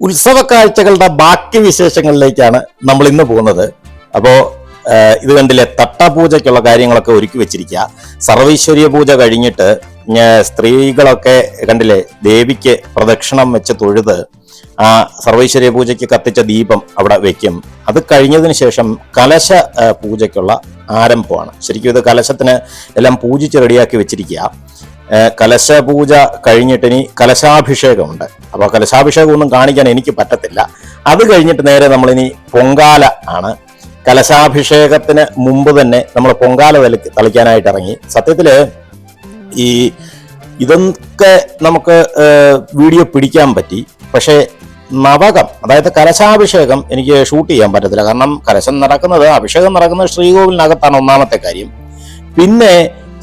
ഉത്സവ കാഴ്ചകളുടെ ബാക്കി വിശേഷങ്ങളിലേക്കാണ് നമ്മൾ ഇന്ന് പോകുന്നത്. അപ്പോൾ ഇത് കണ്ടില്ലേ, തട്ടപൂജയ്ക്കുള്ള കാര്യങ്ങളൊക്കെ ഒരുക്കി വെച്ചിരിക്കുക. സർവൈശ്വര്യ പൂജ കഴിഞ്ഞിട്ട് സ്ത്രീകളൊക്കെ കണ്ടില്ലേ, ദേവിക്ക് പ്രദക്ഷിണം വെച്ച് തൊഴുത് ആ സർവൈശ്വര്യ പൂജയ്ക്ക് കത്തിച്ച ദീപം അവിടെ വെക്കും. അത് കഴിഞ്ഞതിന് ശേഷം കലശ പൂജയ്ക്കുള്ള ആരംഭമാണ്. ശരിക്കും ഇത് കലശത്തിന് എല്ലാം പൂജിച്ച് റെഡിയാക്കി വെച്ചിരിക്കുക. കലശ പൂജ കഴിഞ്ഞിട്ട് ഇനി കലശാഭിഷേകമുണ്ട്. അപ്പോൾ കലശാഭിഷേകം ഒന്നും കാണിക്കാൻ എനിക്ക് പറ്റത്തില്ല. അത് കഴിഞ്ഞിട്ട് നേരെ നമ്മളിനി പൊങ്കാല ആണ്. കലശാഭിഷേകത്തിന് മുമ്പ് തന്നെ നമ്മൾ പൊങ്കാല തളിക്കാനായിട്ട് ഇറങ്ങി. സത്യത്തില് ഇതൊക്കെ നമുക്ക് വീഡിയോ പിടിക്കാൻ പറ്റി. പക്ഷേ നവകം, അതായത് കലശാഭിഷേകം എനിക്ക് ഷൂട്ട് ചെയ്യാൻ പറ്റത്തില്ല. കാരണം അഭിഷേകം നടക്കുന്നത് ശ്രീകോവിലിനകത്താണ് ഒന്നാമത്തെ കാര്യം. പിന്നെ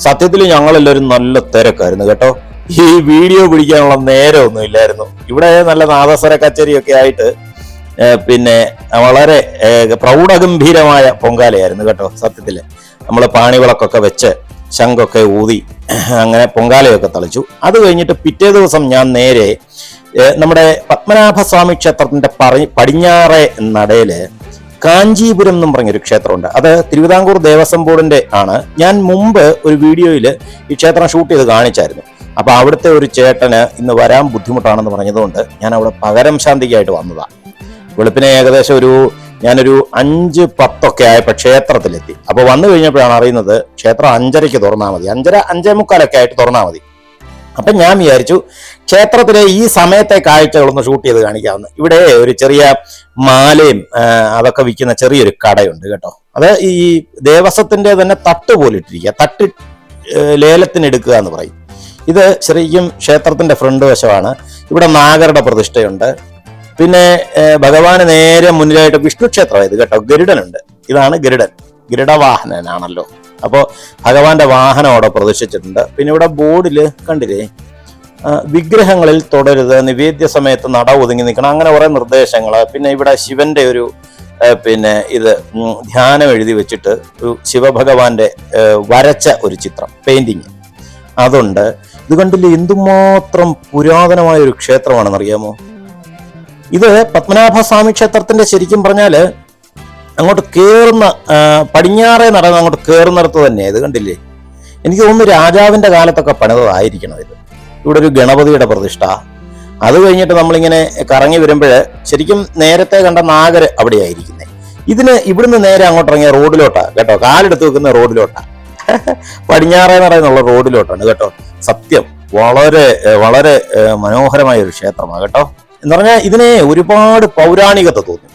സത്യത്തിൽ ഞങ്ങളെല്ലാവരും നല്ല തിരക്കായിരുന്നു കേട്ടോ. ഈ വീഡിയോ പിടിക്കാനുള്ള നേരമൊന്നും ഇല്ലായിരുന്നു. ഇവിടെ നല്ല നാദസ്വര കച്ചേരിയൊക്കെ ആയിട്ട് പിന്നെ വളരെ പ്രൗഢഗംഭീരമായ പൊങ്കാലയായിരുന്നു കേട്ടോ. സത്യത്തില് നമ്മൾ പാണിവിളക്കൊക്കെ വെച്ച് ശംഖൊക്കെ ഊതി അങ്ങനെ പൊങ്കാലയൊക്കെ തളിച്ചു. അത് കഴിഞ്ഞിട്ട് പിറ്റേ ദിവസം ഞാൻ നേരെ നമ്മുടെ പത്മനാഭസ്വാമി ക്ഷേത്രത്തിന്റെ പടിഞ്ഞാറേ നടയില് കാഞ്ചീപുരം എന്നും പറഞ്ഞൊരു ക്ഷേത്രമുണ്ട്. അത് തിരുവിതാംകൂർ ദേവസ്വം ബോർഡിന്റെ ആണ്. ഞാൻ മുമ്പ് ഒരു വീഡിയോയിൽ ഈ ക്ഷേത്രം ഷൂട്ട് ചെയ്ത് കാണിച്ചായിരുന്നു. അപ്പൊ അവിടുത്തെ ഒരു ചേട്ടന് ഇന്ന് വരാൻ ബുദ്ധിമുട്ടാണെന്ന് പറഞ്ഞതുകൊണ്ട് ഞാൻ അവിടെ പകരം ശാന്തിക്കായിട്ട് വന്നതാണ്. വെളുപ്പിനെ ഏകദേശം ഞാനൊരു 5-10 ആയപ്പോൾ ക്ഷേത്രത്തിലെത്തി. അപ്പൊ വന്നു കഴിഞ്ഞപ്പോഴാണ് അറിയുന്നത് ക്ഷേത്രം 5:30 തുറന്നാൽ മതി, 5:45 ആയിട്ട് തുറന്നാൽ മതി. അപ്പൊ ഞാൻ വിചാരിച്ചു ക്ഷേത്രത്തിലെ ഈ സമയത്തെ കാഴ്ചകളൊന്ന് ഷൂട്ട് ചെയ്ത് കാണിക്കാവുന്ന. ഇവിടെ ഒരു ചെറിയ മാലയും അതൊക്കെ വിൽക്കുന്ന ചെറിയൊരു കടയുണ്ട് കേട്ടോ. അത് ഈ ദേവസ്വത്തിന്റെ തന്നെ തട്ട് പോലെ ഇട്ടിരിക്കുക. തട്ട് ലേലത്തിന് എടുക്കുക എന്ന് പറയും. ഇത് ശരിക്കും ക്ഷേത്രത്തിന്റെ ഫ്രണ്ട് വശമാണ്. ഇവിടെ നാഗരുടെ പ്രതിഷ്ഠയുണ്ട്. പിന്നെ ഭഗവാന് നേരെ മുന്നിലായിട്ട് വിഷ്ണു ക്ഷേത്രമായത് കേട്ടോ. ഗരുഡനുണ്ട്. ഇതാണ് ഗരുഡവാഹനനാണല്ലോ. അപ്പോൾ ഭഗവാന്റെ വാഹനം അവിടെ പ്രദർശിച്ചിട്ടുണ്ട്. പിന്നെ ഇവിടെ ബോർഡില് കണ്ടില്ലേ, വിഗ്രഹങ്ങളിൽ തൊടരുത്, നിവേദ്യ സമയത്ത് നട ഒതുങ്ങി നിൽക്കണം, അങ്ങനെ കുറെ നിർദ്ദേശങ്ങൾ. പിന്നെ ഇവിടെ ശിവന്റെ ഒരു ഇത് ധ്യാനം എഴുതി വെച്ചിട്ട് ഒരു ശിവഭഗവാന്റെ വരച്ച ഒരു ചിത്രം, പെയിന്റിങ് അതുണ്ട്. ഇത് കണ്ടില്ലേ, എന്തുമാത്രം പുരാതനമായ ഒരു ക്ഷേത്രമാണെന്നറിയാമോ? ഇത് പത്മനാഭസ്വാമി ക്ഷേത്രത്തിന്റെ ശരിക്കും പറഞ്ഞാല് അങ്ങോട്ട് കയറുന്ന പടിഞ്ഞാറേ നടന്ന് അങ്ങോട്ട് കയറുന്നിടത്ത് തന്നെ. ഇത് കണ്ടില്ലേ, എനിക്ക് തോന്നുന്നു രാജാവിന്റെ കാലത്തൊക്കെ പണിതതായിരിക്കണം ഇത്. ഇവിടെ ഒരു ഗണപതിയുടെ പ്രതിഷ്ഠ. അത് കഴിഞ്ഞിട്ട് നമ്മളിങ്ങനെ കറങ്ങി വരുമ്പോൾ ശരിക്കും നേരത്തെ കണ്ട നാഗര് അവിടെയായിരിക്കുന്നത്. ഇവിടുന്ന് നേരെ അങ്ങോട്ട് ഇറങ്ങിയ റോഡിലോട്ടാ കേട്ടോ, കാലെടുത്ത് വെക്കുന്ന റോഡിലോട്ടാ, പടിഞ്ഞാറേ നടന്നുള്ള റോഡിലോട്ടാണ് കേട്ടോ. സത്യം വളരെ വളരെ മനോഹരമായ ഒരു ക്ഷേത്രമാണ് കേട്ടോ. എന്ന് പറഞ്ഞാൽ ഇതിനെ ഒരുപാട് പൗരാണികത തോന്നും.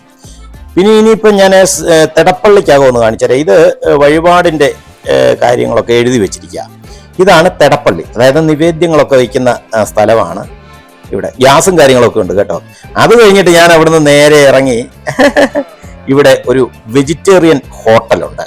പിന്നെ ഇനിയിപ്പം ഞാൻ തെടപ്പള്ളിക്കകമെന്ന് കാണിച്ചാൽ ഇത് വഴിപാടിന്റെ കാര്യങ്ങളൊക്കെ എഴുതി വെച്ചിരിക്കുക. ഇതാണ് തെടപ്പള്ളി, അതായത് നിവേദ്യങ്ങളൊക്കെ വയ്ക്കുന്ന സ്ഥലമാണ്. ഇവിടെ ഗ്യാസും കാര്യങ്ങളൊക്കെ ഉണ്ട് കേട്ടോ. അത് കഴിഞ്ഞിട്ട് ഞാൻ അവിടുന്ന് നേരെ ഇറങ്ങി ഇവിടെ ഒരു വെജിറ്റേറിയൻ ഹോട്ടലുണ്ട്,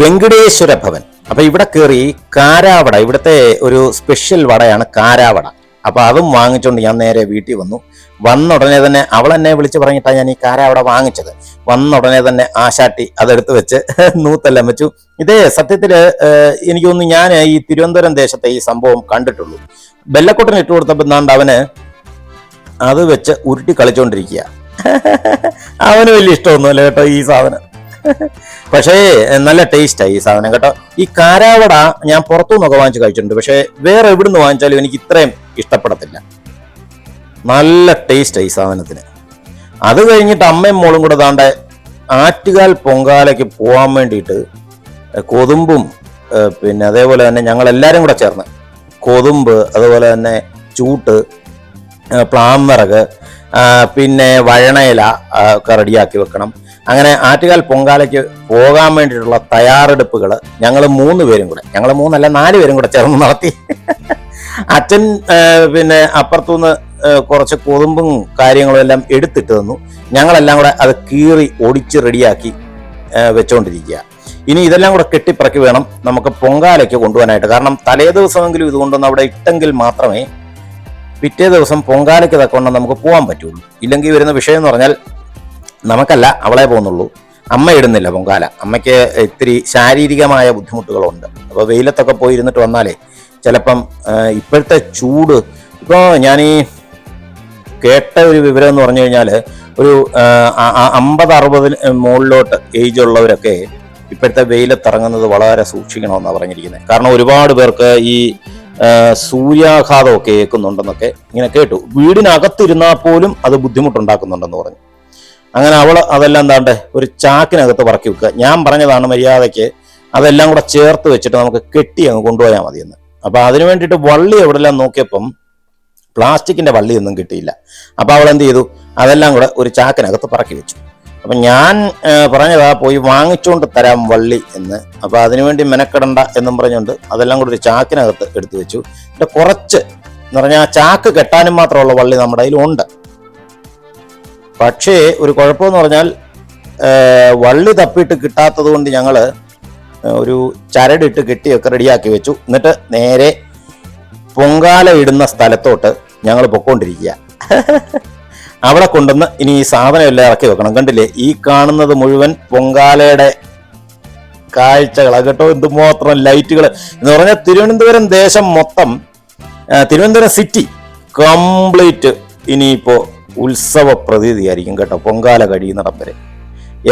വെങ്കടേശ്വര ഭവൻ. അപ്പൊ ഇവിടെ കയറി കാരാവട, ഇവിടുത്തെ ഒരു സ്പെഷ്യൽ വടയാണ് കാരാവട. അപ്പൊ അതും വാങ്ങിച്ചുകൊണ്ട് ഞാൻ നേരെ വീട്ടിൽ വന്നു. വന്ന ഉടനെ തന്നെ അവൾ എന്നെ വിളിച്ച് പറഞ്ഞിട്ടാണ് ഞാൻ ഈ കാരാവട വാങ്ങിച്ചത്. വന്ന ഉടനെ തന്നെ ആശാട്ടി അതെടുത്ത് വെച്ച് നൂത്തെല്ലാം വെച്ചു. ഇതേ സത്യത്തില് എനിക്ക് തോന്നുന്നു ഞാൻ ഈ തിരുവനന്തപുരം ദേശത്തെ ഈ സംഭവം കണ്ടിട്ടുള്ളൂ. ബെല്ലക്കൊട്ടന് ഇട്ട് കൊടുത്തപ്പോൾ എന്താണ്ട് അവന് അത് വെച്ച് ഉരുട്ടി കളിച്ചോണ്ടിരിക്കുക. അവന് വലിയ ഇഷ്ടമൊന്നുമല്ല കേട്ടോ ഈ സാധനം. പക്ഷേ നല്ല ടേസ്റ്റായി ഈ സാധനം കേട്ടോ. ഈ കാരാവട ഞാൻ പുറത്തുനിന്നൊക്കെ വാങ്ങിച്ച് കഴിച്ചിട്ടുണ്ട്. പക്ഷെ വേറെ എവിടുന്ന് വാങ്ങിച്ചാലും എനിക്ക് ഇത്രയും ഇഷ്ടപ്പെടത്തില്ല. നല്ല ടേസ്റ്റായി ഈ സാധനത്തിന്. അത് കഴിഞ്ഞിട്ട് അമ്മയും മോളും കൂടെ താണ്ടെ ആറ്റുകാൽ പൊങ്കാലയ്ക്ക് പോകാൻ വേണ്ടിയിട്ട് കൊതുമ്പും പിന്നെ അതേപോലെ തന്നെ ഞങ്ങളെല്ലാവരും കൂടെ ചേർന്ന് കൊതുമ്പ്, അതുപോലെ തന്നെ ചൂട്ട്, പ്ലാം വിറക്, പിന്നെ വഴണയില ഒക്കെ റെഡിയാക്കി വെക്കണം. അങ്ങനെ ആറ്റുകാൽ പൊങ്കാലയ്ക്ക് പോകാൻ വേണ്ടിയിട്ടുള്ള തയ്യാറെടുപ്പുകൾ ഞങ്ങൾ 3 പേരും കൂടെ, ഞങ്ങൾ 3 അല്ല 4 പേരും കൂടെ ചേർന്ന് നടത്തി. അച്ഛൻ പിന്നെ അപ്പുറത്തുനിന്ന് കുറച്ച് കൊതുമ്പും കാര്യങ്ങളും എല്ലാം എടുത്തിട്ട് തന്നു. ഞങ്ങളെല്ലാം കൂടെ അത് കീറി ഒടിച്ച് റെഡിയാക്കി വെച്ചുകൊണ്ടിരിക്കുക. ഇനി ഇതെല്ലാം കൂടെ കെട്ടിപ്പറക്കി വേണം നമുക്ക് പൊങ്കാലയ്ക്ക് കൊണ്ടുപോകാനായിട്ട്. കാരണം തലേ ദിവസമെങ്കിലും ഇത് കൊണ്ടുവന്ന് അവിടെ ഇട്ടെങ്കിൽ മാത്രമേ പിറ്റേ ദിവസം പൊങ്കാലയ്ക്ക് തക്കൊണ്ട് നമുക്ക് പോകാൻ പറ്റുള്ളൂ. ഇല്ലെങ്കിൽ വരുന്ന വിഷയം എന്ന് പറഞ്ഞാൽ നമുക്കല്ല അവളെ പോകുന്നുള്ളൂ, അമ്മ ഇടുന്നില്ല പൊങ്കാല. അമ്മയ്ക്ക് ഇത്തിരി ശാരീരികമായ ബുദ്ധിമുട്ടുകളുണ്ട്. അപ്പോൾ വെയിലത്തൊക്കെ പോയി ഇരുന്നിട്ട് വന്നാലേ ചിലപ്പം ഇപ്പോഴത്തെ ചൂട്, ഇപ്പോൾ ഞാൻ ഈ കേട്ട ഒരു വിവരം എന്ന് പറഞ്ഞു കഴിഞ്ഞാൽ ഒരു 50-60 മുകളിലോട്ട് ഏജ് ഉള്ളവരൊക്കെ ഇപ്പോഴത്തെ വെയിലത്തിറങ്ങുന്നത് വളരെ സൂക്ഷിക്കണമെന്നാണ് പറഞ്ഞിരിക്കുന്നത്. കാരണം ഒരുപാട് പേർക്ക് ഈ സൂര്യാഘാതമൊക്കെ ഏൽക്കുന്നുണ്ടെന്നൊക്കെ ഇങ്ങനെ കേട്ടു. വീടിനകത്തിരുന്നാൽ പോലും അത് ബുദ്ധിമുട്ടുണ്ടാക്കുന്നുണ്ടെന്ന് പറഞ്ഞു. അങ്ങനെ അതെല്ലാം എന്താണ്ട് ഒരു ചാക്കിനകത്ത് പറക്കി വെക്കുക. ഞാൻ പറഞ്ഞതാണ് മര്യാദയ്ക്ക് അതെല്ലാം കൂടെ ചേർത്ത് വെച്ചിട്ട് നമുക്ക് കെട്ടി അങ്ങ് കൊണ്ടുപോയാൽ മതിയെന്ന്. അപ്പൊ അതിനു വേണ്ടിയിട്ട് വള്ളി എവിടെല്ലാം നോക്കിയപ്പം പ്ലാസ്റ്റിക്കിന്റെ വള്ളിയൊന്നും കിട്ടിയില്ല. അപ്പൊ അവൾ എന്ത് ചെയ്തു, അതെല്ലാം കൂടെ ഒരു ചാക്കിനകത്ത് പറക്കി വെച്ചു. അപ്പൊ ഞാൻ പറഞ്ഞതാ പോയി വാങ്ങിച്ചുകൊണ്ട് തരാം വള്ളി എന്ന്. അപ്പൊ അതിനുവേണ്ടി മെനക്കെടണ്ട എന്നും പറഞ്ഞുകൊണ്ട് അതെല്ലാം കൂടെ ഒരു ചാക്കിനകത്ത് എടുത്തു വെച്ചു. പിന്നെ കുറച്ച് എന്ന് പറഞ്ഞാൽ ചാക്ക് കെട്ടാനും മാത്രമുള്ള വള്ളി നമ്മുടെ കയ്യിലുണ്ട്. പക്ഷേ ഒരു കുഴപ്പമെന്ന് പറഞ്ഞാൽ വള്ളി തപ്പിയിട്ട് കിട്ടാത്തത് കൊണ്ട് ഞങ്ങള് ഒരു ചരടിട്ട് കെട്ടിയൊക്കെ റെഡിയാക്കി വെച്ചു. എന്നിട്ട് നേരെ പൊങ്കാല ഇടുന്ന സ്ഥലത്തോട്ട് ഞങ്ങൾ പൊക്കോണ്ടിരിക്കുക. അവിടെ കൊണ്ടുവന്ന് ഇനി ഈ സാധനം എല്ലാം ഇറക്കി വെക്കണം. കണ്ടില്ലേ, ഈ കാണുന്നത് മുഴുവൻ പൊങ്കാലയുടെ കാഴ്ചകളാണ് കേട്ടോ. എന്തുമാത്രം ലൈറ്റുകൾ എന്ന് പറഞ്ഞാൽ തിരുവനന്തപുരം ദേശം മൊത്തം, തിരുവനന്തപുരം സിറ്റി കംപ്ലീറ്റ് ഇനിയിപ്പോ ഉത്സവ പ്രതീതിയായിരിക്കും കേട്ടോ. പൊങ്കാല കഴിയുന്നിടം വരെ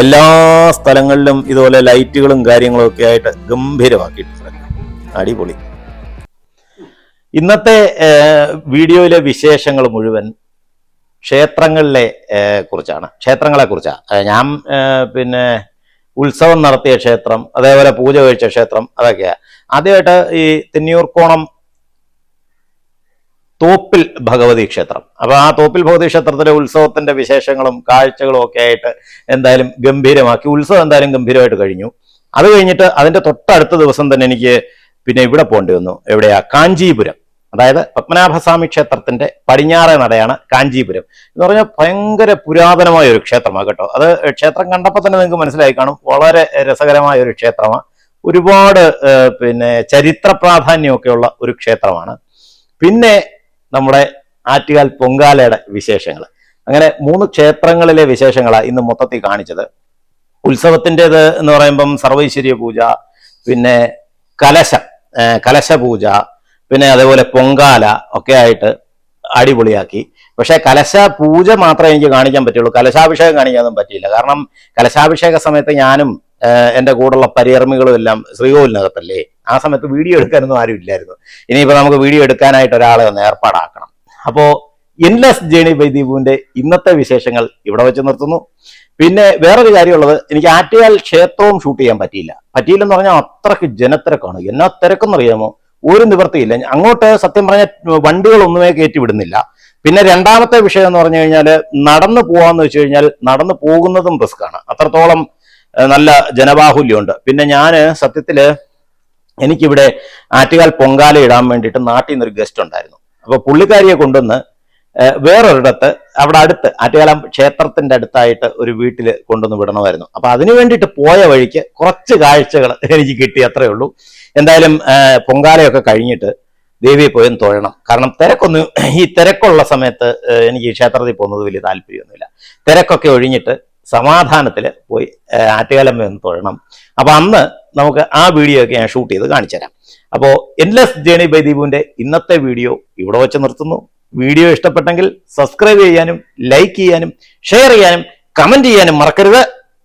എല്ലാ സ്ഥലങ്ങളിലും ഇതുപോലെ ലൈറ്റുകളും കാര്യങ്ങളും ഒക്കെ ആയിട്ട് ഗംഭീരമാക്കിയിട്ടുണ്ട്. അടിപൊളി. ഇന്നത്തെ വീഡിയോയിലെ വിശേഷങ്ങൾ മുഴുവൻ ക്ഷേത്രങ്ങളെ കുറിച്ചാണ്. ഞാൻ പിന്നെ ഉത്സവം നടത്തിയ ക്ഷേത്രം, അതേപോലെ പൂജ കഴിച്ച ക്ഷേത്രം, അതൊക്കെയാ. ആദ്യമായിട്ട് ഈ തെന്നിയൂർക്കോണം തോപ്പിൽ ഭഗവതി ക്ഷേത്രം. അപ്പൊ ആ തോപ്പിൽ ഭഗവതി ക്ഷേത്രത്തിലെ ഉത്സവത്തിന്റെ വിശേഷങ്ങളും കാഴ്ചകളും ഒക്കെ ആയിട്ട് എന്തായാലും ഗംഭീരമാക്കി. ഉത്സവം എന്തായാലും ഗംഭീരമായിട്ട് കഴിഞ്ഞു. അത് കഴിഞ്ഞിട്ട് അതിന്റെ തൊട്ടടുത്ത ദിവസം തന്നെ എനിക്ക് പിന്നെ ഇവിടെ പോകേണ്ടി വന്നു. എവിടെയാ? കാഞ്ചീപുരം. അതായത് പത്മനാഭസ്വാമി ക്ഷേത്രത്തിന്റെ പടിഞ്ഞാറേ നടയാണ് കാഞ്ചീപുരം എന്ന് പറഞ്ഞാൽ ഭയങ്കര പുരാതനമായ ഒരു ക്ഷേത്രമാണ് കേട്ടോ. അത് ക്ഷേത്രം കണ്ടപ്പോൾ തന്നെ നിങ്ങൾക്ക് മനസ്സിലായി കാണും. വളരെ രസകരമായ ഒരു ക്ഷേത്രമാണ്. ഒരുപാട് പിന്നെ ചരിത്ര പ്രാധാന്യമൊക്കെയുള്ള ഒരു ക്ഷേത്രമാണ്. പിന്നെ നമ്മുടെ ആറ്റുകാൽ പൊങ്കാലയുടെ വിശേഷങ്ങൾ. അങ്ങനെ 3 ക്ഷേത്രങ്ങളിലെ വിശേഷങ്ങളാണ് ഇന്ന് മൊത്തത്തിൽ കാണിച്ചത്. ഉത്സവത്തിൻ്റെത് എന്ന് പറയുമ്പം സർവൈശ്വര്യ പൂജ, പിന്നെ കലശപൂജ, പിന്നെ അതേപോലെ പൊങ്കാല ഒക്കെ ആയിട്ട് അടിപൊളിയാക്കി. പക്ഷെ കലശ പൂജ മാത്രമേ എനിക്ക് കാണിക്കാൻ പറ്റുള്ളൂ. കലശാഭിഷേകം കാണിക്കാനൊന്നും പറ്റിയില്ല. കാരണം കലശാഭിഷേക സമയത്ത് ഞാനും എൻ്റെ കൂടെയുള്ള പരികർമ്മികളും എല്ലാം ശ്രീകോവിലിനകത്തല്ലേ. ആ സമയത്ത് വീഡിയോ എടുക്കാനൊന്നും ആരും ഇല്ലായിരുന്നു. ഇനിയിപ്പോൾ നമുക്ക് വീഡിയോ എടുക്കാനായിട്ട് ഒരാളെ ഒന്ന് ഏർപ്പാടാക്കണം. അപ്പോൾ എൻലെസ് ജേണി ബൈ ദീപുവിന്റെ ഇന്നത്തെ വിശേഷങ്ങൾ ഇവിടെ വെച്ച് നിർത്തുന്നു. പിന്നെ വേറൊരു കാര്യമുള്ളത്, എനിക്ക് ആറ്റുകാൽ ക്ഷേത്രവും ഷൂട്ട് ചെയ്യാൻ പറ്റിയില്ലെന്ന് പറഞ്ഞാൽ അത്രയ്ക്ക് ജനത്തിരക്കാണ്. എന്നാ തിരക്കെന്നറിയാമോ? ഒരു നിവൃത്തിയില്ല. അങ്ങോട്ട് സത്യം പറഞ്ഞാൽ വണ്ടികളൊന്നുമേ കയറ്റി വിടുന്നില്ല. പിന്നെ രണ്ടാമത്തെ വിഷയം എന്ന് പറഞ്ഞു കഴിഞ്ഞാൽ നടന്നു പോവാന്ന് വെച്ച് കഴിഞ്ഞാൽ നടന്നു പോകുന്നതും റിസ്ക്കാണ്. അത്രത്തോളം നല്ല ജനബാഹുല്യമുണ്ട്. പിന്നെ ഞാന് സത്യത്തില് എനിക്കിവിടെ ആറ്റുകാൽ പൊങ്കാല ഇടാൻ വേണ്ടിയിട്ട് നാട്ടിൽ നിന്നൊരു ഗസ്റ്റ് ഉണ്ടായിരുന്നു. അപ്പൊ പുള്ളിക്കാരിയെ കൊണ്ടുവന്ന് വേറൊരിടത്ത് അവിടെ അടുത്ത് ആറ്റുകാല ക്ഷേത്രത്തിന്റെ അടുത്തായിട്ട് ഒരു വീട്ടിൽ കൊണ്ടുവന്ന് വിടണമായിരുന്നു. അപ്പൊ അതിനു വേണ്ടിയിട്ട് പോയ വഴിക്ക് കുറച്ച് കാഴ്ചകൾ എനിക്ക് കിട്ടി, അത്രേ ഉള്ളൂ. എന്തായാലും പൊങ്കാലയൊക്കെ കഴിഞ്ഞിട്ട് ദേവിയെ പോയി തൊഴണം. കാരണം ഈ തിരക്കുള്ള സമയത്ത് എനിക്ക് ക്ഷേത്രത്തിൽ പോകുന്നത് വലിയ താല്പര്യമൊന്നുമില്ല. തിരക്കൊക്കെ ഒഴിഞ്ഞിട്ട് സമാധാനത്തിൽ പോയി ആറ്റുകാലമ്മ ഒന്ന് തൊഴണം. അപ്പൊ അന്ന് നമുക്ക് ആ വീഡിയോ ഒക്കെ ഞാൻ ഷൂട്ട് ചെയ്ത് കാണിച്ചു തരാം. അപ്പോൾ എൻലെസ് ജേണി ബൈ ദീപുവിന്റെ ഇന്നത്തെ വീഡിയോ ഇവിടെ വെച്ച് നിർത്തുന്നു. വീഡിയോ ഇഷ്ടപ്പെട്ടെങ്കിൽ സബ്സ്ക്രൈബ് ചെയ്യാനും ലൈക്ക് ചെയ്യാനും ഷെയർ ചെയ്യാനും കമന്റ് ചെയ്യാനും മറക്കരുത്.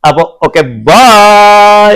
അപ്പോൾ ഓക്കെ, ബൈ.